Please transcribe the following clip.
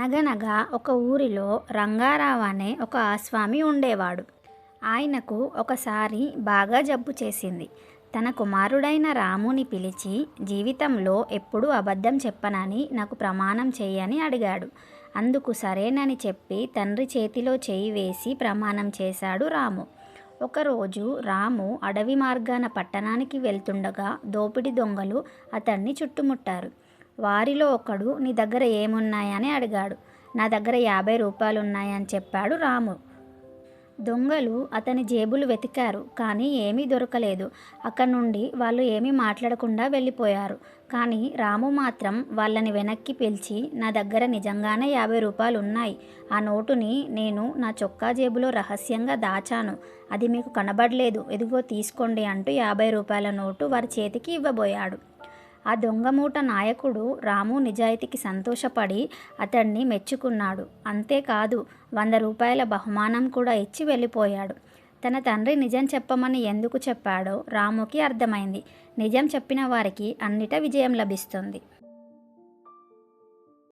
అనగనగా ఒక ఊరిలో రంగారావు అనే ఒక ఆస్వామి ఉండేవాడు. ఆయనకు ఒకసారి బాగా జబ్బు చేసింది. తన కుమారుడైన రాముని పిలిచి జీవితంలో ఎప్పుడూ అబద్ధం చెప్పనని నాకు ప్రమాణం చెయ్యని అడిగాడు. అందుకు సరేనని చెప్పి తండ్రి చేతిలో చేయి వేసి ప్రమాణం చేశాడు రాము. ఒకరోజు రాము అడవి మార్గాన పట్టణానికి వెళ్తుండగా దోపిడీ దొంగలు అతన్ని చుట్టుముట్టారు. వారిలో ఒకడు నీ దగ్గర ఏమున్నాయని అడిగాడు. నా దగ్గర 50 రూపాయలున్నాయని చెప్పాడు రాము. దొంగలు అతని జేబులు వెతికారు, కానీ ఏమీ దొరకలేదు. అక్కడి నుండి వాళ్ళు ఏమీ మాట్లాడకుండా వెళ్ళిపోయారు. కానీ రాము మాత్రం వాళ్ళని వెనక్కి పిలిచి నా దగ్గర నిజంగానే 50 రూపాయలు ఉన్నాయి. ఆ నోటుని నేను నా చొక్కా జేబులో రహస్యంగా దాచాను. అది మీకు కనబడలేదు, ఇదిగో తీసుకోండి అంటూ 50 రూపాయల నోటు వారి చేతికి ఇవ్వబోయాడు. ఆ దొంగమూట నాయకుడు రాము నిజాయితీకి సంతోషపడి అతన్ని మెచ్చుకున్నాడు. అంతేకాదు 100 రూపాయల బహుమానం కూడా ఇచ్చి వెళ్ళిపోయాడు. తన తండ్రి నిజం చెప్పమని ఎందుకు చెప్పాడో రాముకి అర్థమైంది. నిజం చెప్పిన వారికి అన్నిట విజయం లభిస్తుంది.